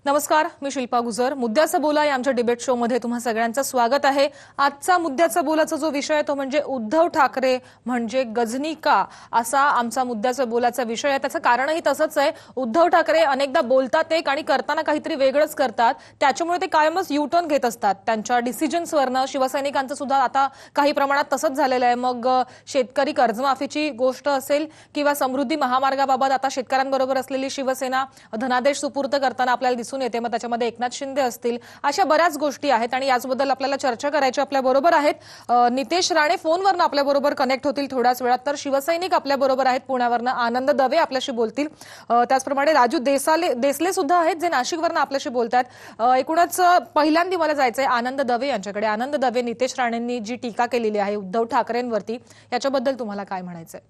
नमस्कार, मी शिल्पा गुजर. मुद्द्याचं बोला या आमच्या डिबेट शो मध्ये तुम्हा सगळ्यांचं स्वागत आहे. आजचा मुद्द्याचं बोलाचा जो विषय आहे तो म्हणजे उद्धव ठाकरे म्हणजे गजनी का, असा आमचा मुद्द्याचं बोलाचा विषय आहे. त्याचं कारणही तसंच आहे. उद्धव ठाकरे अनेकदा बोलतात एक आणि करताना काहीतरी वेगळंच करतात. त्याच्यामुळे ते कायमच युटर्न घेत असतात त्यांच्या डिसिजन्सवरनं. शिवसैनिकांचं सुद्धा आता काही प्रमाणात तसंच झालेलं आहे. मग शेतकरी कर्जमाफीची गोष्ट असेल किंवा समृद्धी महामार्गाबाबत आता शेतकऱ्यांबरोबर असलेली शिवसेना धनादेश सुपूर्द करताना आपल्याला दिसून येते. मग त्याच्यामध्ये एकनाथ शिंदे असतील, अशा बऱ्याच गोष्टी आहेत आणि याचबद्दल आपल्याला चर्चा करायची आपल्या बरोबर आहेत. नितेश राणे फोनवरनं आपल्या बरोबर कनेक्ट होतील थोड्याच वेळात. तर शिवसैनिक आपल्या बरोबर आहेत पुण्यावरनं. आनंद दवे आपल्याशी बोलतील. त्याचप्रमाणे राजू देसले सुद्धा आहेत जे नाशिकवरनं आपल्याशी बोलतात. एकूणच पहिल्यांदा मला जायचंय आनंद दवे यांच्याकडे. आनंद दवे, नितेश राणेंनी जी टीका केलेली आहे उद्धव ठाकरेंवरती, याच्याबद्दल तुम्हाला काय म्हणायचंय?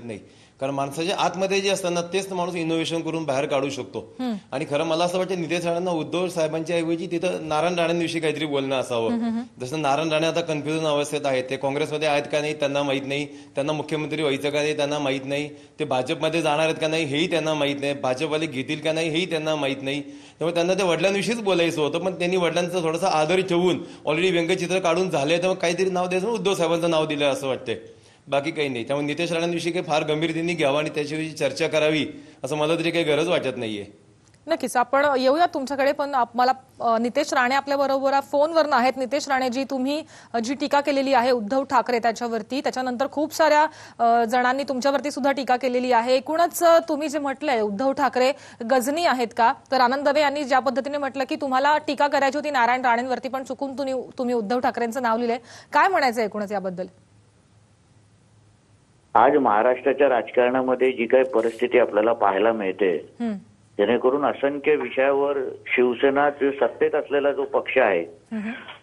नाही, कारण माणसाच्या आतमध्ये जे असतात ना तेच माणूस इनोव्हेशन करून बाहेर काढू शकतो. आणि खरं मला असं वाटतं नितेश राणेंना उद्धव साहेबांच्या ऐवजी तिथं नारायण राणेंविषयी काहीतरी बोलणं असावं. जसं नारायण राणे आता कन्फ्युजन अवस्थेत आहेत. ते काँग्रेसमध्ये आहेत का नाही त्यांना माहित नाही, त्यांना मुख्यमंत्री व्हायचं का नाही त्यांना माहित नाही, ते भाजपमध्ये जाणार आहेत का नाही हेही त्यांना माहित नाही, भाजपवाले घेतील का नाही हेही त्यांना माहित नाही. त्यामुळे त्यांना ते वडिलांविषयीच बोलायचं होतं, पण त्यांनी वडिलांचा थोडासा आदर ठेवून ऑलरेडी व्यंगचित्र काढून झाले, त्यामुळे काहीतरी नाव द्यायचं उद्धव साहेबांचं नाव दिलं असं वाटतंय, बाकी काही नाही. त्यामुळे नितेश राणेंविषयी काही फार गंभीरतेने घ्यावं आणि त्याच्याविषयी चर्चा करावी असं मला तरी काही गरज वाटत नाहीये. नक्कीच आपण येऊया तुमच्याकडे, पण मला नितेश राणे आपल्या बरोबर फोनवरनं आहेत. नितेश राणे जी, तुम्ही जी टीका केलेली आहे उद्धव ठाकरे त्याच्यावरती, त्याच्यानंतर खूप साऱ्या जणांनी तुमच्यावरती सुद्धा टीका केलेली आहे. एकूणच तुम्ही जे म्हटलंय उद्धव ठाकरे गजनी आहेत का, तर आनंद दवे यांनी ज्या पद्धतीने म्हटलं की तुम्हाला टीका करायची होती नारायण राणेंवरती पण चुकून तुम्ही उद्धव ठाकरेंचं नाव लिहिलंय, काय म्हणायचं एकूणच याबद्दल? आज महाराष्ट्राच्या राजकारणामध्ये जी काही परिस्थिती आपल्याला पाहायला मिळते, जेणेकरून असंख्य विषयावर शिवसेना सत्तेत असलेला जो पक्ष आहे,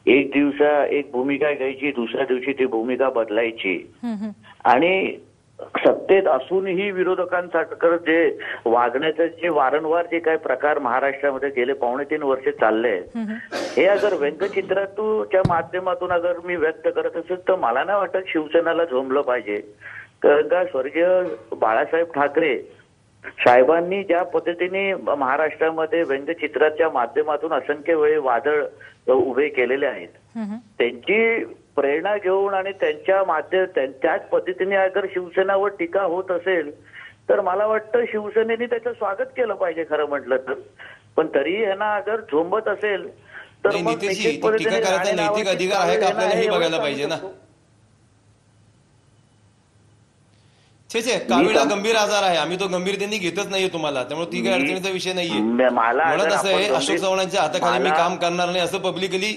एक भूमिका घ्यायची, दुसऱ्या दिवशी ती भूमिका बदलायची आणि सत्तेत असूनही विरोधकांसारखं जे वागण्याचं जे वारंवार जे काही प्रकार महाराष्ट्रामध्ये गेले 2.5 वर्ष चालले, हे अगर व्यंगचित्राच्या माध्यमातून अगर मी व्यक्त करत असेल तर मला नाही वाटत शिवसेनेला झोंबलं पाहिजे. कारण का स्वर्गीय बाळासाहेब ठाकरे साहेबांनी ज्या पद्धतीने महाराष्ट्रामध्ये व्यंगचित्राच्या माध्यमातून असंख्य वेळी वादळ उभे केलेले आहेत, त्यांची प्रेरणा घेऊन आणि त्याच पद्धतीने अगर शिवसेनावर टीका होत असेल तर मला वाटतं शिवसेनेने त्याचं स्वागत केलं पाहिजे खरं म्हटलं तर. पण तरी यांना अगर झोंबत असेल तर मग टीका करायचा नैतिक अधिकार आहे का आपल्याला हे बघायला पाहिजे ना. कावीळ गंभीर आजार आहे, आम्ही तो गंभीरतेने घेतच नाहीये तुम्हाला, त्यामुळे ती काही अडचणीचा विषय नाहीये. म्हणत असं आहे अशोक चव्हाणांच्या हाताखाली मी काम करणार नाही असं पब्लिकली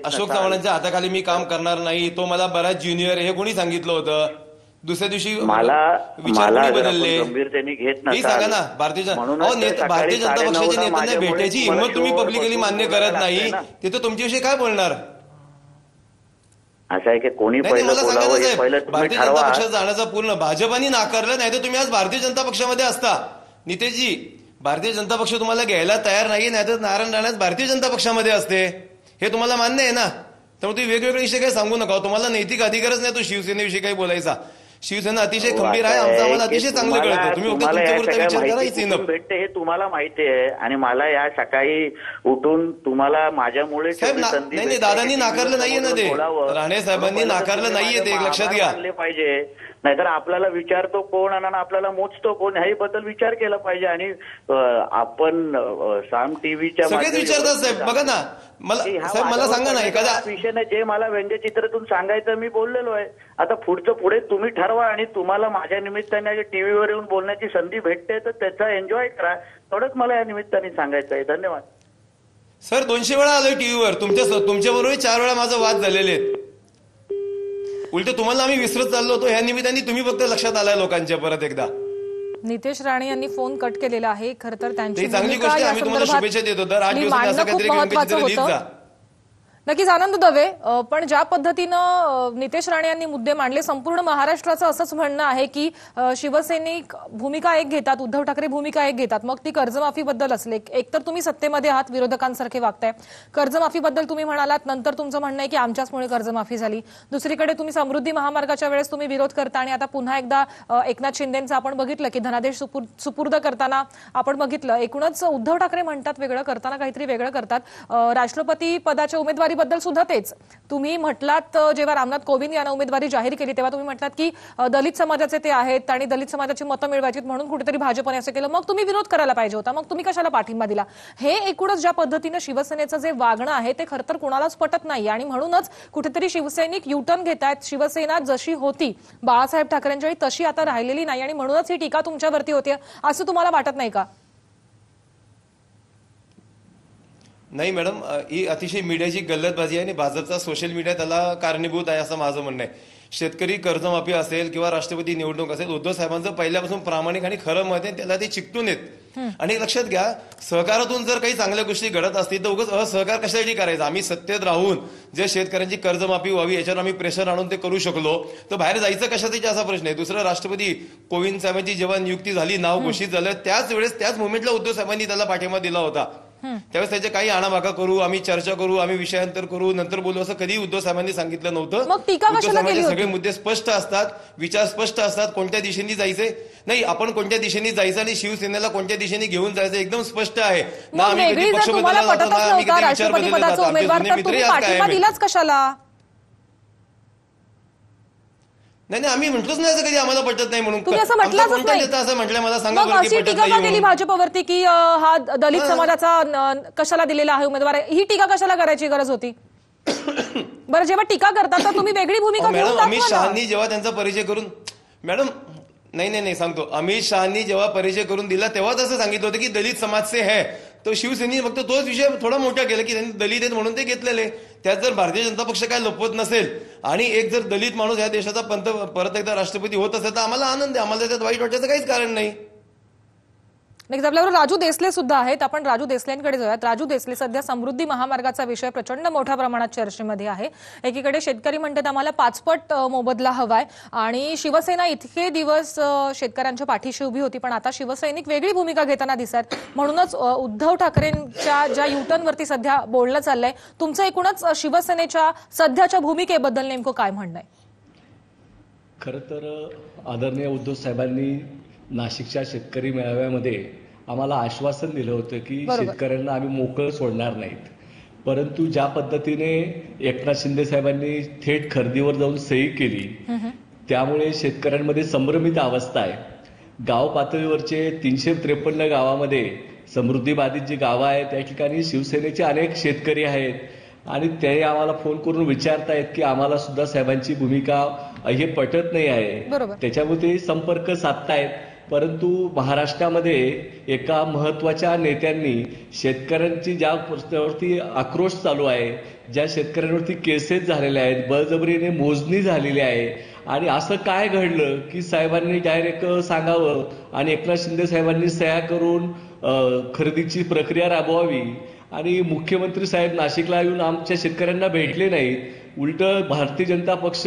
अशोक चव्हाणांच्या हाताखाली मी काम करणार नाही, तो मला बराच ज्युनियर हे कोणी सांगितलं होतं? दुसऱ्या दिवशी विचार कोणी बदलले हे सांगा ना. भारतीय जनता पक्षाच्या नेत्यांना भेटायची हिंमत तुम्ही पब्लिकली मान्य करत नाही, तिथं तुमच्याविषयी काय बोलणार? असं आहे की कोणी पहिलं भारतीय जनता पक्षात जाण्याचा पूर्ण भाजपाने नाकारलं, नाही तर तुम्ही आज भारतीय जनता पक्षामध्ये असता. नितेशजी, भारतीय जनता पक्ष तुम्हाला घ्यायला तयार नाही, नाहीतर नारायण राणे भारतीय जनता पक्षामध्ये असते, हे तुम्हाला मान्य आहे ना. त्यामुळे तुम्ही वेगवेगळे विषय काही सांगू नका. तुम्हाला नैतिक अधिकारच नाही तो शिवसेनेविषयी काही बोलायचा. शिवसेना अतिशय खंबीर आहे, आम्हाला अतिशय चांगलं कळतं. तुम्ही फक्त तुमच्यापुरता विचार करा. भेटते हे तुम्हाला माहिती आहे आणि मला या सकाळी उठून तुम्हाला माझ्यामुळे नाही, दादांनी नाकारलं नाहीये ना ते, राणे साहेबांनी नाकारलं नाहीये ते, लक्षात घ्या पाहिजे. नाहीतर आपल्याला विचारतो कोण आणि आपल्याला मोजतो कोण ह्याबद्दल विचार केला पाहिजे. आणि आपण साम टीव्हीच्या सगळेच विचारतात साहेब. बघा ना, मला सांगा ना एखाद्या विषयाने जे मला व्यंगचित्रातून सांगायचं मी बोललेलो आहे. आता पुढे तुम्ही ठरवा आणि तुम्हाला माझ्या निमित्ताने टीव्हीवर येऊन बोलण्याची संधी भेटते तर त्याचा एन्जॉय करा, थोडंच मला या निमित्ताने सांगायचं आहे. धन्यवाद सर. 200 वेळा आलोय टीव्हीवर, तुमच्याबरोबर 4 वेळा माझा वाद झालेले आहेत. उलट तुम्हाला आम्ही विसरत चाललो होतो, ह्या निमित्ताने तुम्ही फक्त लक्षात आलाय लोकांच्या परत एकदा. नितेश राणे यांनी फोन कट केलेला आहे. खरं तर त्यांची चांगली गोष्ट आहे, आम्ही तुम्हाला शुभेच्छा देतो. नक्कीच आनंद दवे, पण ज्या पद्धतीनं नितेश राणे यांनी मुद्दे मांडले, संपूर्ण महाराष्ट्राचं असंच म्हणणं आहे की शिवसैनिक भूमिका एक घेतात, उद्धव ठाकरे भूमिका एक घेतात. मग ती कर्जमाफीबद्दल असले, एकतर तुम्ही सत्तेमध्ये आहात, विरोधकांसारखे वागताय, कर्जमाफीबद्दल तुम्ही म्हणालात, नंतर तुमचं म्हणणं आहे की आमच्याचमुळे कर्जमाफी झाली. दुसरीकडे तुम्ही समृद्धी महामार्गाच्या वेळेस तुम्ही विरोध करता आणि आता पुन्हा एकदा एकनाथ शिंदेंचं आपण बघितलं की धनादेश सुपूर्द करताना आपण बघितलं. एकूणच उद्धव ठाकरे म्हणतात वेगळं, करताना काहीतरी वेगळं करतात. राष्ट्रपती पदाच्या उमेदवारी बद्दल सुद्धा तेच तुम्ही म्हटलात. जेव्हा रामनाथ कोविंद यांना उमेदवारी जाहीर केली तेव्हा तुम्ही म्हटलात की दलित समाजाचे ते आहेत आणि दलित समाजाची मतं मिळवायची म्हणून कुठेतरी भाजपने असं केलं. मग तुम्ही विरोध करायला पाहिजे होता, मग तुम्ही कशाला पाठिंबा दिला? हे एकूणच ज्या पद्धतीनं शिवसेनेचं जे वागणं आहे ते खरं तर कोणालाच पटत नाही आणि म्हणूनच कुठेतरी शिवसैनिक युटर्न घेत आहेत. शिवसेना जशी होती बाळासाहेब ठाकरेंच्या वेळी तशी आता राहिलेली नाही आणि म्हणूनच ही टीका तुमच्यावरती होते, असं तुम्हाला वाटत नाही का? नाही मॅडम, ही अतिशय मीडियाची गल्लतबाजी आहे आणि भाजपचा सोशल मीडिया त्याला कारणीभूत आहे असं माझं म्हणणं आहे. शेतकरी कर्जमाफी असेल किंवा राष्ट्रपती निवडणूक असेल, उद्धव साहेबांचं पहिल्यापासून प्रामाणिक आणि खरं मत आहे, त्याला ते चिकटून येत. आणि लक्षात घ्या, सहकारातून जर काही चांगल्या गोष्टी घडत असतील तर उगाच असहकार कशासाठी करायचं? आम्ही सत्तेत राहून जे शेतकऱ्यांची कर्जमाफी व्हावी याच्यावर आम्ही प्रेशर आणून ते करू शकलो तर बाहेर जायचं कशासाठी असा प्रश्न आहे. दुसरं, राष्ट्रपती कोविंद साहेबांची जेव्हा नियुक्ती झाली, नाव घोषित झालं, त्याच वेळेस त्याच मुवमेंटला उद्धव साहेबांनी त्याला पाठिंबा दिला होता. त्यावेळेस त्याचे काही आणाभाका करू, आम्ही चर्चा करू, आम्ही विषयांतर करू, नंतर बोलू, असं कधी उद्धव साहेबांनी सांगितलं नव्हतं. मग टीका उद्धव कशाला केली साहेबांचे होती? सगळे मुद्दे स्पष्ट असतात, विचार स्पष्ट असतात, कोणत्या दिशेने जायचे नाही, आपण कोणत्या दिशेने जायचं आणि शिवसेनेला कोणत्या दिशेने घेऊन जायचं एकदम स्पष्ट आहे ना. मग आम्ही कधी वेगळी पक्ष जर तुम्हाला बदलला पटतच जातो ना, आम्ही नव्हता कधी विचार राष्ट्रपती बदलले पदाचा जातात. उमेदवार, आमचे तर जुने तुम्ही मित्रही आज पाठिंबा कायम आहेत. दिलाच कशाला? नाही नाही, आम्ही म्हटलंच नाही असं कधी आम्हाला पटत नाही म्हणून. तुम्ही असं आमचा म्हटलंच कोणता नाही. नेता असं म्हटलं मला सांगा मग बरं की अशी पटत टीका का नाही केली म्हणून. भाजपवरती की हा दलित समाजाचा कशाला दिलेला आहे उमेदवार? ही टीका कशाला करायची गरज होती? बरं, जेव्हा टीका करतात तर तुम्ही वेगळी भूमिका घेऊन मॅडम, अमित दाखवा ना. शहानी जेव्हा त्यांचा परिचय करून, मॅडम नाही सांगतो, अमित शहानी जेव्हा परिचय करून दिला तेव्हाच असं सांगितलं होतं की दलित समाज से है. तो शिवसेनेने फक्त तोच विषय थोडा मोठा केला की त्यांनी दलित आहेत म्हणून ते घेतलेले. त्यात जर भारतीय जनता पक्ष काय लपवत नसेल आणि एक जर दलित माणूस या देशाचा परत एकदा राष्ट्रपती होत असेल तर आम्हाला आनंद आहे, आम्हाला त्याच्यात वाईट वाटायचं काहीच कारण नाही. नक्कीच आपल्याबरोबर राजू देसले सुद्धा आहेत. आपण राजू देसलेंकडे जाऊयात. राजू देसले, सध्या समृद्धी महामार्गाचा विषय प्रचंड मोठ्या प्रमाणात चर्चेमध्ये आहे. एकीकडे शेतकरी म्हणतात आम्हाला 5 पट मोबदला हवाय आणि शिवसेना इतके दिवस शेतकऱ्यांच्या पाठीशी उभी होती, पण आता शिवसैनिक वेगळी भूमिका घेताना दिसतात. म्हणूनच उद्धव ठाकरेंच्या ज्या युटर्नवरती सध्या बोलणं चाललंय, तुमचं एकूणच शिवसेनेच्या सध्याच्या भूमिकेबद्दल नेमकं काय म्हणणं आहे? खरं तर आदरणीय उद्धव साहेबांनी नाशिकच्या शेतकरी मेळाव्यामध्ये आम्हाला आश्वासन दिलं होतं की शेतकऱ्यांना आम्ही मोकळं सोडणार नाहीत. परंतु ज्या पद्धतीने एकनाथ शिंदे साहेबांनी थेट खरेदीवर जाऊन सही केली त्यामुळे शेतकऱ्यांमध्ये संभ्रमित अवस्था आहे. गाव पातळीवरचे 353 गावामध्ये समृद्धी बाधित जी गावं आहेत त्या ठिकाणी शिवसेनेचे अनेक शेतकरी आहेत आणि ते आम्हाला फोन करून विचारतायत की आम्हाला सुद्धा साहेबांची भूमिका हे पटत नाही आहे. त्याच्यामुळे ते संपर्क साधतायत. परंतु महाराष्ट्रामध्ये एका महत्वाच्या नेत्यांनी शेतकऱ्यांची ज्या प्रश्नावरती आक्रोश चालू आहे, ज्या शेतकऱ्यांवरती केसेस झालेल्या आहेत, बळजबरीने मोजणी झालेली आहे आणि असं काय घडलं की साहेबांनी डायरेक्ट सांगावं आणि एकनाथ शिंदे साहेबांनी सह्या करून खरेदीची प्रक्रिया राबवावी आणि मुख्यमंत्री साहेब नाशिकला येऊन आमच्या शेतकऱ्यांना भेटले नाहीत. उलट भारतीय जनता पक्ष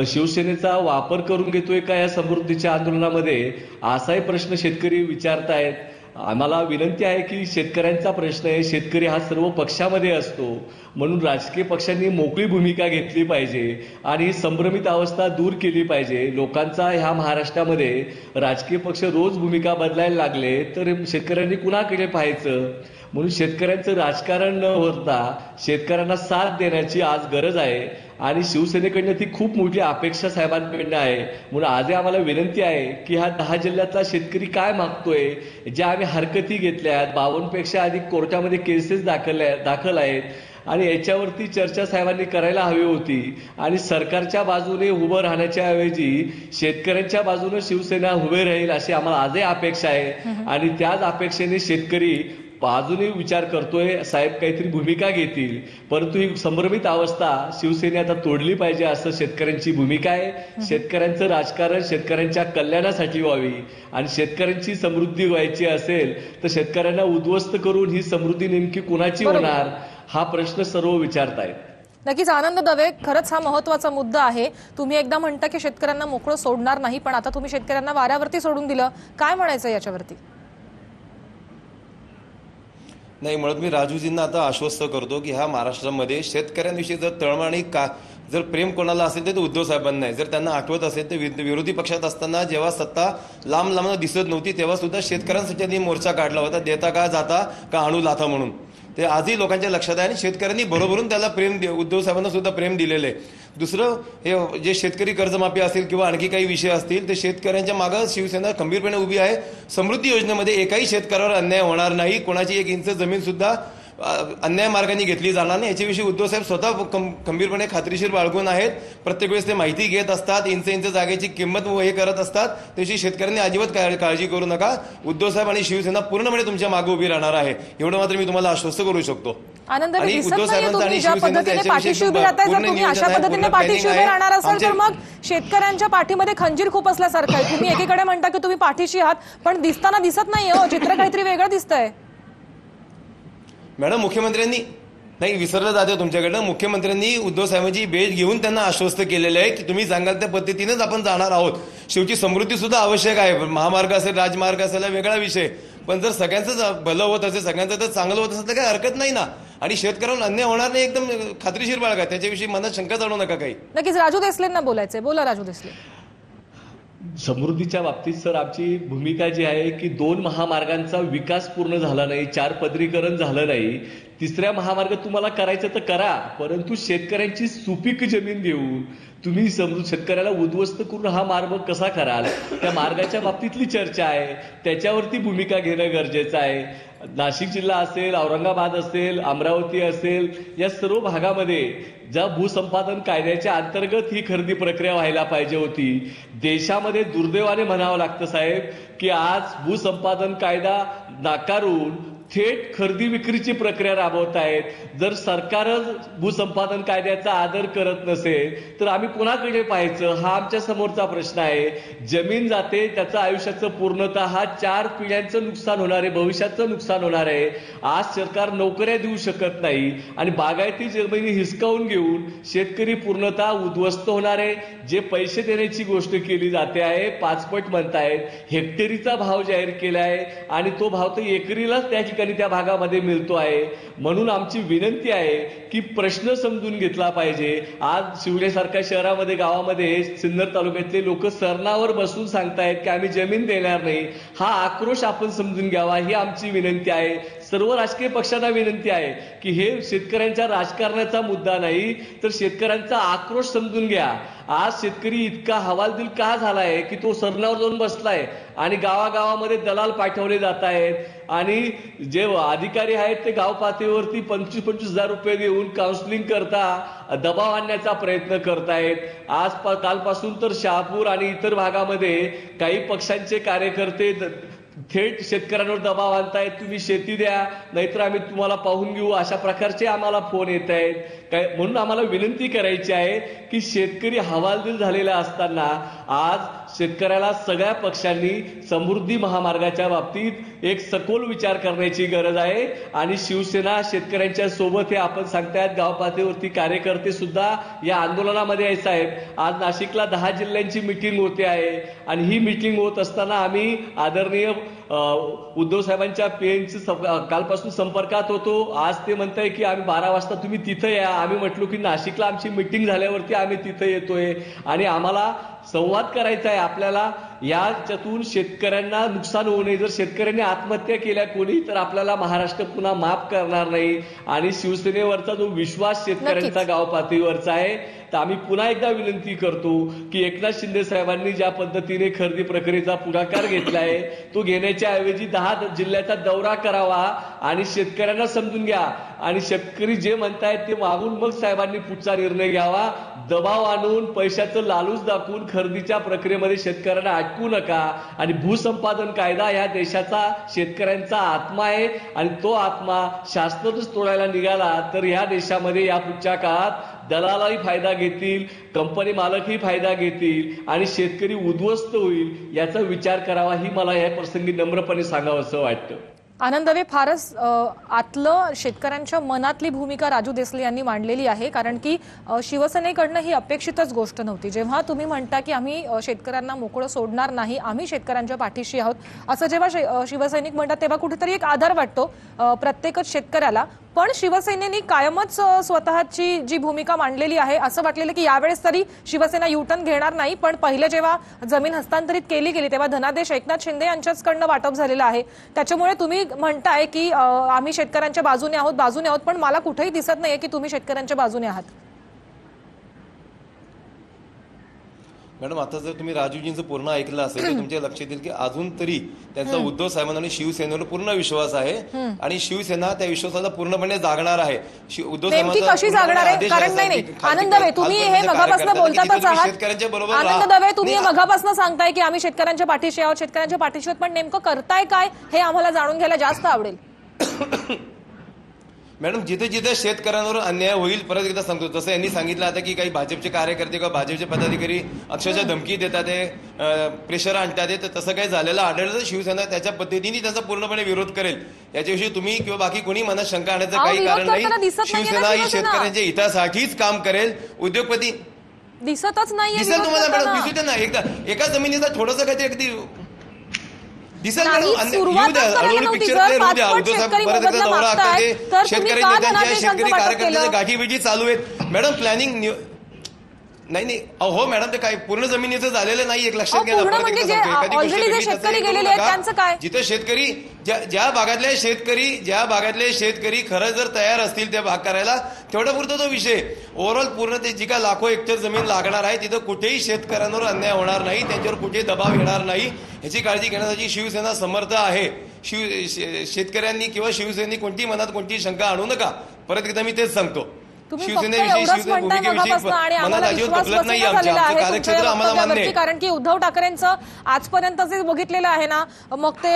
शिवसेनेचा वापर करून घेतोय का या समृद्धीच्या आंदोलनामध्ये, असाही प्रश्न शेतकरी विचारतायत. आम्हाला विनंती आहे की शेतकऱ्यांचा प्रश्न आहे, शेतकरी हा सर्व पक्षामध्ये असतो म्हणून राजकीय पक्षांनी मोकळी भूमिका घेतली पाहिजे आणि संभ्रमित अवस्था दूर केली पाहिजे. लोकांचा ह्या महाराष्ट्रामध्ये राजकीय पक्ष रोज भूमिका बदलायला लागले तर शेतकऱ्यांनी कुणाकडे पाहायचं. म्हणून शेतकऱ्यांचं राजकारण न होता शेतकऱ्यांना साथ देण्याची आज गरज आहे आणि शिवसेनेकडनं ती खूप मोठी अपेक्षा साहेबांकडनं आहे. म्हणून आजही आम्हाला विनंती आहे की हा 10 जिल्ह्यातला शेतकरी काय मागतोय, ज्या आम्ही हरकती घेतल्यात, 52 पेक्षा अधिक कोर्टामध्ये केसेस दाखल आहेत आणि याच्यावरती चर्चा साहेबांनी करायला हवी होती आणि सरकारच्या बाजूने उभं राहण्याच्या ऐवजी शेतकऱ्यांच्या बाजूने शिवसेना उभे राहील अशी आम्हाला आजही अपेक्षा आहे आणि त्याच अपेक्षेने शेतकरी अजूनही विचार करतोय साहेब काहीतरी भूमिका घेतील. परंतु ही संभ्रमित अवस्था शिवसेने आता तोडली पाहिजे असं शेतकऱ्यांची भूमिका आहे. शेतकऱ्यांचं राजकारण शेतकऱ्यांच्या कल्याणासाठी व्हावी आणि शेतकऱ्यांची समृद्धी व्हायची असेल तर शेतकऱ्यांना उद्ध्वस्त करून ही समृद्धी नेमकी कोणाची होणार हा प्रश्न सर्व विचारतायत. नक्कीच आनंद दवे, खरंच हा महत्वाचा मुद्दा आहे. तुम्ही एकदा म्हणता की शेतकऱ्यांना मोकळं सोडणार नाही, पण आता तुम्ही शेतकऱ्यांना वाऱ्यावरती सोडून दिलं. काय म्हणायचं याच्यावरती? नाही, मुळात मी राजूजींना आता आश्वस्त करतो की ह्या महाराष्ट्रामध्ये शेतकऱ्यांविषयी जर तळमळ आणि जर प्रेम कोणाला असेल तर ते उद्धव साहेबांना आहे. जर त्यांना आठवत असेल तर विरोधी पक्षात असताना जेव्हा सत्ता लांब लांब दिसत नव्हती तेव्हा सुद्धा शेतकऱ्यांसाठी त्यांनी मोर्चा काढला होता, देता का जाता का आणू लाथा म्हणून. ते आजही लोकांच्या लक्षात आहे आणि शेतकऱ्यांनी बरोबरून त्याला उद्धव साहेबांना सुद्धा प्रेम दिलेलं आहे. दुसरं, हे जे शेतकरी कर्जमाफी असेल किंवा आणखी काही विषय असतील ते शेतकऱ्यांच्या मागं शिवसेना खंबीरपणे उभी आहे. समृद्धी योजनेमध्ये एकाही शेतकऱ्यावर अन्याय होणार नाही, कोणाची 1 इंच जमीन सुद्धा अन्याय मार्गाने घेतली जाणार नाही याच्याविषयी उद्धव साहेब स्वतः खंबीरपणे खात्रीशीर बाळगून आहेत. प्रत्येक वेळेस ते माहिती घेत असतात, इंच जागेची किंमत हे करत असतात. त्याविषयी शेतकऱ्यांनी अजिबात काळजी करू नका. उद्धव साहेब आणि शिवसेना पूर्णपणे तुमच्या मागे उभी राहणार आहे, एवढं मात्र मी तुम्हाला आश्वस्त करू शकतो. आनंद, आणि उद्धव साहेबांचा आणि शिवसेनेच्या पाठीशी उभे राहताय, जर तुम्ही अशा पद्धतीने पाठीशी उभे राहणार असाल तर मग शेतकऱ्यांच्या पाठीमध्ये खंजीर खूप असल्यासारखं आहे. तुम्ही एकीकडे म्हणता की तुम्ही पाठीशी आहात, पण दिसताना दिसत नाही हो, चित्र काहीतरी वेगळं दिसतंय. मॅडम, मुख्यमंत्र्यांनी नाही विसरलं जाते तुमच्याकडनं. मुख्यमंत्र्यांनी उद्धव साहेबांची भेट घेऊन त्यांना आश्वस्त केलेलं आहे की तुम्ही सांगाल त्या पद्धतीनेच आपण जाणार आहोत. शेवटी समृद्धी सुद्धा आवश्यक आहे. महामार्ग असेल, राजमार्ग असेल, वेगळा विषय, पण जर सगळ्यांचं भलं होत असेल, सगळ्यांचं तर चांगलं होत असेल तर काही हरकत नाही ना. आणि शेतकऱ्यांना अन्याय होणार नाही, एकदम खात्रीशीर बाळगा, त्याच्याविषयी मनात शंका जाणू नका काही. नक्कीच राजू देसलेंना बोलायचंय, बोला राजू देसले. समृद्धीच्या बाबतीत सर आमची भूमिका जी आहे की 2 महामार्गांचा विकास पूर्ण झाला नाही, 4 पदरीकरण झालं नाही. 3रा महामार्ग तुम्हाला करायचं तर करा, परंतु शेतकऱ्यांची सुपीक जमीन देऊन तुम्ही शेतकऱ्याला उद्ध्वस्त करून हा मार्ग कसा कराल, त्या मार्गाच्या बाबतीतली चर्चा आहे, त्याच्यावरती भूमिका घेणं गरजेचं आहे. नाशिक जिल्हा असेल, औरंगाबाद असेल, अमरावती असेल, या सर्व भागामध्ये ज्या भूसंपादन कायद्याच्या अंतर्गत ही खरेदी प्रक्रिया व्हायला पाहिजे होती. देशामध्ये दुर्दैवाने म्हणावं लागतं साहेब की आज भूसंपादन कायदा नाकारून थेट खरेदी विक्रीची प्रक्रिया राबवत आहेत. जर सरकारच भूसंपादन कायद्याचा आदर करत नसेल तर आम्ही कुणाकडे पाहायचं, हा आमच्या समोरचा प्रश्न आहे. जमीन जाते, त्याचं आयुष्याचं पूर्णतः 4 पिढ्यांचं नुकसान होणार आहे, भविष्याचं नुकसान होणार आहे. आज सरकार नोकऱ्या देऊ शकत नाही आणि बागायती जमिनी हिसकावून घेऊन शेतकरी पूर्णतः उद्ध्वस्त होणार आहे. जे पैसे देण्याची गोष्ट केली जाते आहे, 5 पट म्हणतायत, हेक्टरीचा भाव जाहीर केला आहे आणि तो भाव तर एकरीलाच त्या ठिकाणी त्या भागामध्ये मिळतो आहे. म्हणून आमची विनंती आहे की प्रश्न समजून घेतला पाहिजे. आज शिवलेसारख्या शहरामध्ये, गावामध्ये, सिन्नर तालुक्यातले लोक सरणावर बसून सांगतायत की आम्ही जमीन देणार नाही. हा आक्रोश आपण समजून घ्यावा, ही आमची विनंती आहे. सर्व राजकीय पक्षांना विनंती आहे की हे शेतकऱ्यांच्या राजकारणाचा मुद्दा नाही, तर शेतकऱ्यांचा आक्रोश समजून घ्या. आज शेतकरी इतका हवालदिल का झालाय की तो सरणावर जाऊन बसलाय आणि गावागावामध्ये दलाल पाठवले जात आहेत आणि जे अधिकारी आहेत ते गाव पातळीवरती 25,000 रुपये देऊन काउन्सिलिंग करता दबाव आणण्याचा प्रयत्न करतायत. आज कालपासून तर शहापूर आणि इतर भागामध्ये काही पक्षांचे कार्यकर्ते थेट शेतकऱ्यांवर दबाव आणतायत, तुम्ही शेती द्या नाहीतर आम्ही तुम्हाला पाहून घेऊ, अशा प्रकारचे आम्हाला फोन येत आहेत. म्हणून आम्हाला विनंती करायची आहे की शेतकरी हवालदिल झालेला असताना आज शेतकऱ्याला सगळ्या पक्षांनी समृद्धी महामार्गाच्या बाबतीत एक सखोल विचार करण्याची गरज आहे. आणि शिवसेना शेतकऱ्यांच्या सोबत हे आपण सांगतायत, गाव पातळीवरती कार्यकर्ते सुद्धा या आंदोलनामध्ये आहे साहेब. आज नाशिकला 10 जिल्ह्यांची मिटिंग होते आहे आणि ही मिटिंग होत असताना आम्ही आदरणीय उद्धव साहेबांच्या पीएमसी कालपासून संपर्कात होतो. आज ते म्हणताय की आम्ही 12 वाजता तुम्ही तिथं या. आम्ही म्हटलो की नाशिकला आमची मिटिंग झाल्यावरती आम्ही तिथं येतोय आणि आम्हाला संवाद करायचा आहे. आपल्याला याच्यातून शेतकऱ्यांना नुकसान होऊ नये. जर शेतकऱ्यांनी आत्महत्या केल्या कोणी तर आपल्याला महाराष्ट्र पुन्हा माफ करणार नाही. आणि शिवसेनेवरचा जो विश्वास शेतकऱ्यांचा गाव पातळीवरचा आहे, तर आम्ही पुन्हा एकदा विनंती करतो की एकनाथ शिंदे साहेबांनी ज्या पद्धतीने खरेदी प्रक्रियेचा पुढाकार घेतलाय तो घेण्याच्या ऐवजी 10 जिल्ह्याचा दौरा करावा आणि शेतकऱ्यांना समजून घ्या आणि शेतकरी जे म्हणतायत ते मागून मग साहेबांनी पुढचा निर्णय घ्यावा. दबाव आणून पैशाचं लालूच दाखवून खरेदीच्या प्रक्रियेमध्ये शेतकऱ्यांना अटकू नका. आणि भूसंपादन कायदा या देशाचा शेतकऱ्यांचा आत्मा आहे आणि तो आत्मा शासनातच तोडायला निघाला तर या देशामध्ये या पुढच्या काळात दलालही फायदा घेतील, कंपनी मालकही फायदा घेतील आणि शेतकरी उद्ध्वस्त होईल. याचा विचार करावा, ही मला या प्रसंगी नम्रपणे सांगावं असं वाटतं. आनंद दवे फारच आतलं शेतकऱ्यांच्या मनातली भूमिका राजू देसले यांनी मांडलेली आहे, कारण की शिवसेनेकडनं ही अपेक्षितच गोष्ट नव्हती. जेव्हा तुम्ही म्हणता की आम्ही शेतकऱ्यांना मोकळं सोडणार नाही, आम्ही शेतकऱ्यांच्या पाठीशी आहोत, असं जेव्हा शिवसैनिक म्हणतात तेव्हा कुठेतरी एक आधार वाटतो प्रत्येकच शेतकऱ्याला. पण शिवसेनेने कायमच स्वतःची जी भूमिका मांडलेली आहे, असं वाटलेलं की यावेळेस तरी शिवसेना युटर्न घेणार नाही. पण पहिले जेव्हा जमीन हस्तांतरित केली गेली तेव्हा धनादेश एकनाथ शिंदे यांच्याचकडनं वाटप झालेलं आहे. त्याच्यामुळे तुम्ही म्हणताय की आम्ही शेतकऱ्यांच्या बाजूने आहोत, पण मला कुठेही दिसत नाहीये की तुम्ही शेतकऱ्यांच्या बाजूने आहात. मॅडम, आता जर तुम्ही राजूजींचं पूर्ण ऐकलं असेल तर तुमच्या लक्षात येईल की अजून तरी त्यांचा उद्धव साहेबांना आणि शिवसेनेवर पूर्ण विश्वास आहे आणि शिवसेना त्या विश्वासाला पूर्णपणे जागणार आहे. उद्धव नेमकी कशी जागणार आहे? कारण नाही आनंद दवे, तुम्ही हे मगापासून बोलतातच आहात. शेतकऱ्यांच्या बरोबर आनंद दवे, तुम्ही मगापासून सांगताय की आम्ही शेतकऱ्यांच्या पाठीशी आहोत, शेतकऱ्यांच्या पाठीशी आहोत, पण नेमकं करताय काय हे आम्हाला जाणून घ्यायला जास्त आवडेल. मॅडम, जिथे जिथे शेतकऱ्यांवर अन्याय होईल, परत एकदा सांगतो, जसं यांनी सांगितलं आता की काही भाजपचे कार्यकर्ते किंवा भाजपचे पदाधिकारी अक्षरशः धमकी देतात, प्रेशर आणतात, तर तसं काही झालेलं आढळलं तर शिवसेना त्याच्या पद्धतीने त्याचा पूर्णपणे विरोध करेल. याच्याविषयी तुम्ही किंवा बाकी कोणी मनात शंका आणण्याचं काही कारण नाही. शिवसेना ही शेतकऱ्यांच्या हितासाठीच काम करेल. उद्योगपती दिसतच नाहीये. दिसेल तुम्हाला मॅडम, दिसू द्या ना. एकदा एका जमिनीचा थोडंसं काहीतरी अगदी दिसेल मॅडम. हळूहळू पिक्चर क्लिअर होऊ द्या. उद्धव साहेब परत एकदा दौरा आखतात, शेतकरी नेत्यांच्या शेतकरी कार्यकर्त्यांच्या गाठीभेटी चालू आहेत. मॅडम, प्लॅनिंग नाही हो मॅडम, ते काय पूर्ण जमिनीचं झालेलं नाही. एक लक्षात घ्या. जिथे शेतकरी ज्या भागातले शेतकरी खरं जर तयार असतील त्या भाग करायला, तेवढा पुरतो तो विषय. ओव्हरऑल पूर्ण ते जी काय लाखो हेक्टर जमीन लागणार आहे तिथं कुठेही शेतकऱ्यांवर अन्याय होणार नाही, त्यांच्यावर कुठेही दबाव येणार नाही, ह्याची काळजी घेण्यासाठी शिवसेना समर्थ आहे. शेतकऱ्यांनी किंवा शिवसेनेनी कोणती मनात कोणती शंका आणू नका. परत एकदा मी तेच सांगतो. कारण की उद्धव ठाकरेंचं आजपर्यंत जे बघितलेलं आहे ना, मग ते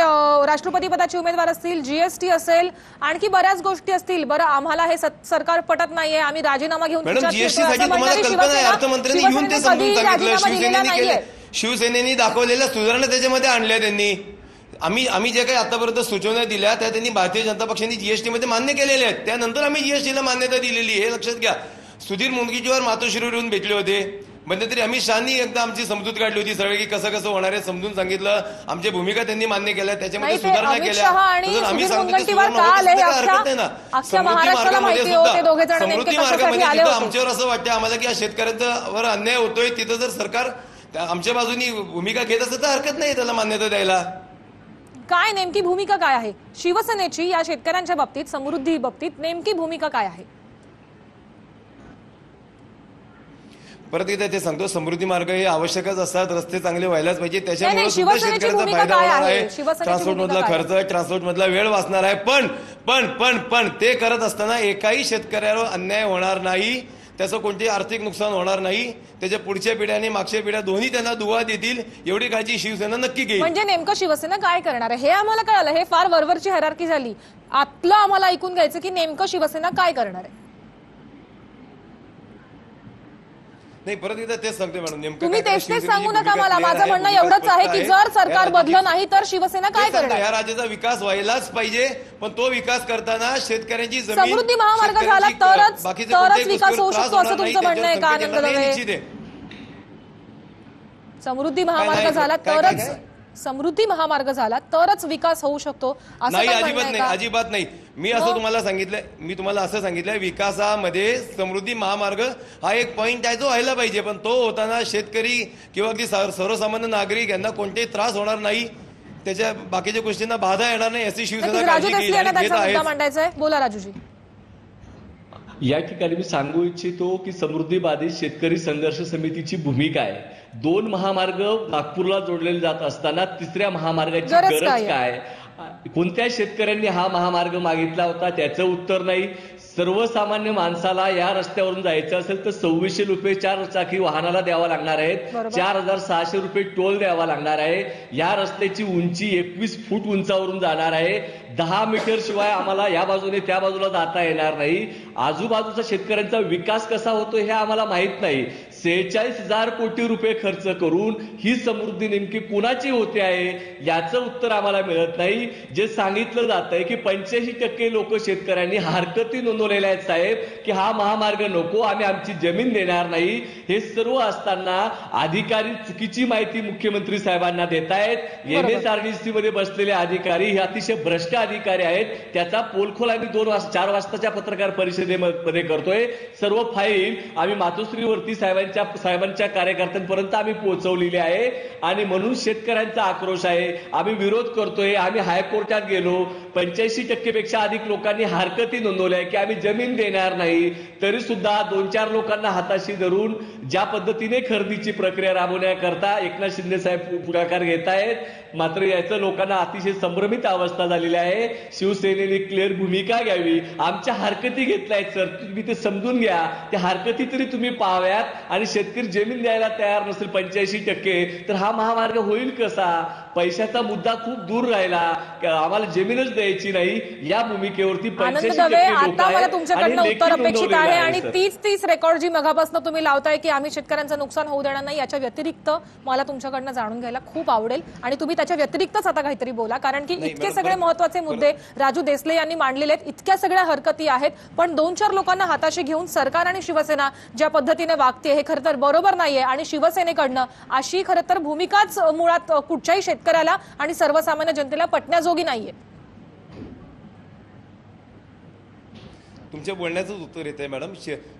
राष्ट्रपती पदाचे उमेदवार असतील, जीएसटी असेल, आणखी बऱ्याच गोष्टी असतील. बरं, आम्हाला हे सरकार पटत नाहीये, आम्ही राजीनामा घेऊन शिवसेनेने दाखवलेल्या सुधारणा त्याच्यामध्ये आणल्या त्यांनी. आम्ही जे काही आतापर्यंत सूचना दिल्या त्या त्यांनी भारतीय जनता पक्षाने जीएसटी मध्ये मान्य केलेल्या आहेत. त्यानंतर आम्ही जीएसटीला मान्यता दिलेली आहे, हे लक्षात घ्या. सुधीर मुनगंटीवार मातोश्रीवर येऊन भेटले होते. मध्यंतरी अमित शहानी एकदा आमची समजूत काढली होती सगळे की कसं कसं होणार आहे, समजून सांगितलं. आमची भूमिका त्यांनी मान्य केल्या, त्याच्यामध्ये सुधारणा केल्या. आम्ही सांगतो हरकत नाही ना. समृद्धी मार्गामध्ये जिथं आमच्यावर असं वाटतं आम्हाला की या शेतकऱ्यांवर अन्याय होतोय, तिथं जर सरकार आमच्या बाजूनी भूमिका घेत असतं तर हरकत नाही त्याला मान्यता द्यायला. काय नेमकी भूमिका काय आहे शिवसेनेची या शेतकऱ्यांच्या बाबतीत, समृद्धी बाबतीत नेमकी भूमिका काय आहे? परत एकदा ते सांगतो, समृद्धी मार्ग हे आवश्यकच असतात, रस्ते चांगले व्हायलाच पाहिजे, त्याच्यामुळे सुद्धा शेतकऱ्यांचा फायदा होणार आहे. ट्रान्सपोर्ट मधला खर्च, ट्रान्सपोर्ट मधला वेळ वाचणार आहे. पण ते करत असताना एकाही शेतकऱ्यावर अन्याय होणार नाही, त्याचं कोणतेही आर्थिक नुकसान होणार नाही, त्याच्या पुढच्या पिढ्या आणि मागच्या पिढ्या दोन्ही त्यांना दुवा देतील एवढी काळजी शिवसेना नक्की घेईल. म्हणजे नेमकं शिवसेना काय करणार आहे हे आम्हाला कळलं. हे फार वरवरची हायरार्की झाली. आतलं आम्हाला ऐकून घ्यायचं की नेमकं शिवसेना काय करणार आहे. नाही, परत एकदा तेच सांगते मॅडम, नेमकं तुम्ही तेच सांगू नका मला. माझं म्हणणं एवढंच आहे की जर सरकार बदललं नाही तर शिवसेना काय करणार. या राज्याचा विकास व्हायलाच पाहिजे, पण तो विकास करताना शेतकऱ्यांची जमीन, समृद्धी महामार्ग झाला तरच विकास होऊ शकतो असं तुमचं म्हणणं आहे का आनंद दवे? समृद्धी महामार्ग झाला तरच विकास होऊ शकतो असं नाही? अजिबात नाही. मी तुम्हाला असं सांगितलंय, विकासामध्ये समृद्धी महामार्ग हा एक पॉइंट आहे जो व्हायला पाहिजे, पण तो होताना शेतकरी किंवा अगदी सर्वसामान्य नागरिक यांना कोणतेही त्रास होणार नाही, त्याच्या बाकीच्या गोष्टींना बाधा येणार नाही अशी शिवसेना काळजी घेत आहे. बोला राजूजी. या ठिकाणी मी सांगू इच्छितो की समृद्धी बाधित शेतकरी संघर्ष समितीची भूमिका आहे. 2 महामार्ग नागपूरला जोडलेले जात असताना तिसऱ्या महामार्गाची गरज काय? कोणत्या शेतकऱ्यांनी हा महामार्ग मागितला होता त्याचं उत्तर नाही. सर्वसामान्य माणसाला या रस्त्यावरून जायचं असेल तर 2600 रुपये 4 चाकी वाहनाला द्यावा लागणार आहेत. 4600 रुपये टोल द्यावा लागणार आहे. या रस्त्याची उंची 21 फूट उंचावरून जाणार आहे. 10 मीटर शिवाय आम्हाला या बाजूने त्या बाजूला जाता येणार नाही. आजूबाजूचा शेतकऱ्यांचा विकास कसा होतो हे आम्हाला माहित नाही. 46,000 कोटी रुपये खर्च करून ही समृद्धी नेमकी कुणाची होते आहे याचं उत्तर आम्हाला मिळत नाही. जे सांगितलं जात आहे की 85% लोक शेतकऱ्यांनी हरकती नोंदवलेल्या आहेत साहेब, की हा महामार्ग नको, आम्ही आमची जमीन देणार नाही. हे सर्व असताना अधिकारी चुकीची माहिती मुख्यमंत्री साहेबांना देत आहेत. MSRDC मध्ये बसलेले अधिकारी हे अतिशय भ्रष्ट अधिकारी आहेत. त्याचा पोलखोल आम्ही 4 वाजताच्या पत्रकार परिषदेमध्ये करतोय. सर्व फाईल आम्ही मातोश्रीवरती साहेबांच्या कार्यकर्त्यांपर्यंत आम्ही पोहोचवलेली आहे आणि म्हणून शेतकऱ्यांचा आक्रोश आहे. आम्ही विरोध करतोय. आम्ही हायकोर्टात गेलो. 85% पेक्षा अधिक लोकांनी हरकती नोंदवल्या की आम्ही जमीन देणार नाही. तरी सुद्धा 2-4 लोकांना हाताशी धरून ज्या पद्धतीने खरेदीची प्रक्रिया राबवण्याकरता एकनाथ शिंदे साहेब पुढाकार घेत आहेत, मात्र याचं लोकांना अतिशय संभ्रमित अवस्था झालेली आहे. शिवसेनेने क्लिअर भूमिका घ्यावी. आमच्या हरकती घेतल्यात सर, तुम्ही ते समजून घ्या. त्या हरकती तरी तुम्ही पाहाव्यात आणि शेतकरी जमीन द्यायला तयार नसेल 85%, तर हा महामार्ग होईल कसा? पैशाचा मुद्दा खूप दूर राहिला. आम्हाला जमीनच द्यायची नाही या भूमिकेवरती आनंद दवे, आता मला तुमच्याकडनं उत्तर अपेक्षित आहे आणि तीच रेकॉर्ड जी मगापासून तुम्ही लावताय की आम्ही शेतकऱ्यांचं नुकसान होऊ देणार नाही, याच्या व्यतिरिक्त मला तुमच्याकडनं जाणून घ्यायला खूप आवडेल आणि तुम्ही त्याच्या व्यतिरिक्तच आता काहीतरी बोला, कारण की इतके सगळे महत्वाचे मुद्दे राजू देसले यांनी मांडलेले आहेत, इतक्या सगळ्या हरकती आहेत, पण 2-4 लोकांना हाताशी घेऊन सरकार आणि शिवसेना ज्या पद्धतीने वागते हे खरं तर बरोबर नाहीये आणि शिवसेनेकडनं अशी खरं तर भूमिकाच मुळात कुठच्याही शेतकऱ्याला आणि सर्वसामान्य जनतेला पटण्याजोगी नाहीये. तुमच्या बोलण्याचंच उत्तर येत आहे मॅडम.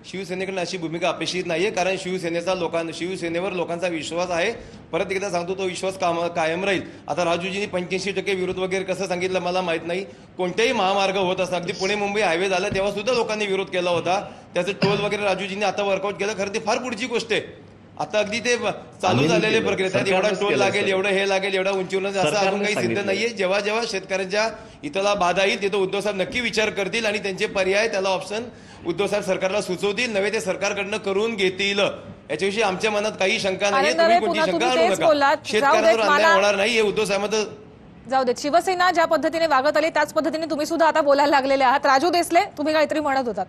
शिवसेनेकडून अशी भूमिका अपेक्षित नाहीये, कारण शिवसेनेवर लोकांचा विश्वास आहे. परत एकदा सांगतो, तो विश्वास कायम राहील. आता राजूजींनी 85% विरोध वगैरे कसं सांगितलं मला माहित नाही. कोणत्याही महामार्ग होत असता, अगदी पुणे मुंबई हायवे झाला तेव्हा सुद्धा लोकांनी विरोध केला होता. त्याचं टोल वगैरे राजूजींनी आता वर्कआउट केलं. खरं ते फार पुढची गोष्ट आहे. आता अगदी ते चालू झालेले प्रक्रिया त्यात एवढा टोल लागेल, एवढं हे लागेल, एवढा उंचीवर असं अजून काही सिद्ध नाहीये. जेव्हा शेतकऱ्यांच्या इथला बाधा येईल तिथं उद्धव साहेब नक्की विचार करतील आणि त्यांचे पर्याय, त्याला ऑप्शन उद्धव साहेब सरकारला सुचवतील, नव्हे ते सरकारकडनं करून घेतील. याच्याविषयी आमच्या मनात काही शंका नाहीये. तुम्ही कोणती शंका आणू नका. शेतकऱ्यांवर अन्याय होणार नाही हे उद्धव साहेब. जाऊ देत. शिवसेना ज्या पद्धतीने वागत आली त्याच पद्धतीने तुम्ही सुद्धा आता बोलायला लागलेले आहात. राजू देसले, तुम्ही काहीतरी म्हणत होतात.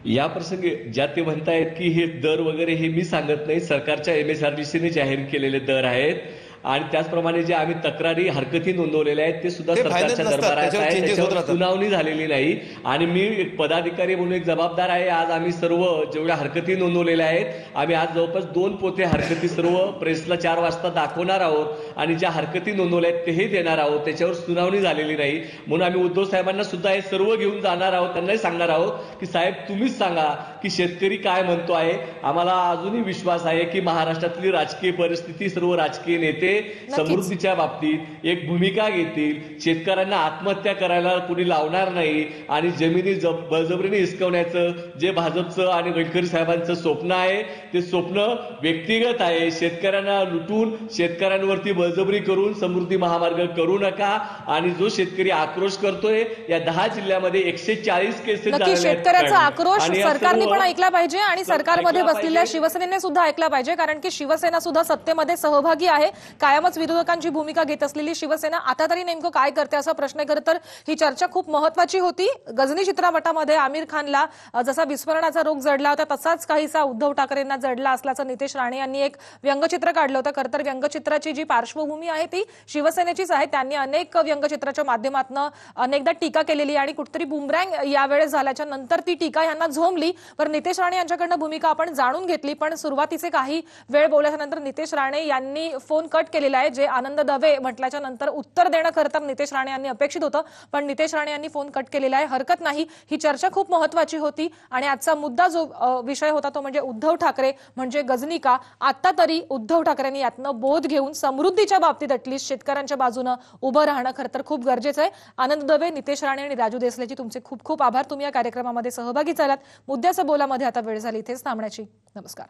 या प्रसंगी ज्या ते म्हणतायत की हे दर वगैरे हे मी सांगत नाही, सरकारच्या MSRDCने जाहीर केलेले दर आहेत आणि त्याचप्रमाणे जे आम्ही तक्रारी हरकती नोंदवलेल्या आहेत ते सुद्धा सरकारच्या दरबारात आहे. त्याच्यावर सुनावणी झालेली नाही आणि मी एक पदाधिकारी म्हणून एक जबाबदार आहे. आज आम्ही सर्व जेवढ्या हरकती नोंदवलेल्या आहेत, आम्ही आज जवळपास 2 पोते हरकती सर्व प्रेसला 4 वाजता दाखवणार आहोत आणि ज्या हरकती नोंदवल्या आहेत तेही देणार आहोत. त्याच्यावर सुनावणी झालेली नाही म्हणून आम्ही उद्धव साहेबांना सुद्धा हे सर्व घेऊन जाणार आहोत. त्यांनाही सांगणार आहोत की साहेब तुम्हीच सांगा की शेतकरी काय म्हणतो आहे. आम्हाला अजूनही विश्वास आहे की महाराष्ट्रातली राजकीय परिस्थिती, सर्व राजकीय नेते समृद्धीच्या बाबतीत एक भूमिका घेतील. शेतकऱ्यांना आत्महत्या करायला कुणी लावणार नाही आणि जमिनी बळजबरीने हिसकवण्याचं जे भाजपचं आणि गडकरी साहेबांचं स्वप्न आहे ते स्वप्न व्यक्तिगत आहे. शेतकऱ्यांना लुटून, शेतकऱ्यांवरती बळजबरी करून समृद्धी महामार्ग करू नका. आणि जो शेतकरी आक्रोश करतोय, या 10 जिल्ह्यामध्ये 140 केसेस झालेल्या आहेत. शेतकऱ्याचा आक्रोश सरकारने पण ऐकला पाहिजे आणि सरकारमध्ये बसलेल्या शिवसेनेने सुद्धा ऐकला पाहिजे, कारण की शिवसेना सुद्धा सत्तेमध्ये सहभागी आहे. कायमच विरोधकांची भूमिका घेत असलेली शिवसेना आता तरी नेमकं काय करते असा प्रश्न. खरं तर ही चर्चा खूप महत्वाची होती. गजनी चित्रपटामध्ये आमिर खानला जसा विस्मरणाचा रोग जडला होता तसाच काहीसा उद्धव ठाकरेंना जडला असल्याचं नितेश राणे यांनी एक व्यंगचित्र काढलं होतं. खरं तर व्यंगचित्राची जी पार्श्वभूमी आहे ती शिवसेनेचीच आहे. त्यांनी अनेक व्यंगचित्राच्या माध्यमातून अनेकदा टीका केलेली आणि कुठेतरी बुमरँग यावेळेस झाल्याच्या नंतर ती टीका यांना झोंबली. पण नितेश राणे यांच्याकडनं भूमिका आपण जाणून घेतली. पण सुरुवातीचे काही वेळ बोलल्याच्या नंतर नितेश राणे यांनी फोन कट केलेला आहे, जे आनंद दवे म्हटल्याच्या नंतर उत्तर देणं खरं तर नितेश राणे यांनी अपेक्षित होतं, पण नितेश राणे यांनी फोन कट केलेला आहे. हरकत नाही, ही चर्चा खूप महत्वाची होती आणि आजचा मुद्दा जो विषय होता तो म्हणजे उद्धव ठाकरे म्हणजे गजनी का. आता तरी उद्धव ठाकरेंनी यातनं बोध घेऊन समृद्धीच्या बाबतीत ॲटलीस्ट शेतकऱ्यांच्या बाजूनं उभं राहणं खरं तर खूप गरजेचं आहे. आनंद दवे, नितेश राणे आणि राजू देसलेची तुमचे खूप खूप आभार. तुम्ही या कार्यक्रमामध्ये सहभागी झालात. मुद्द्याचं बोलामध्ये आता वेळ झाली इथेच थांबण्याची. नमस्कार.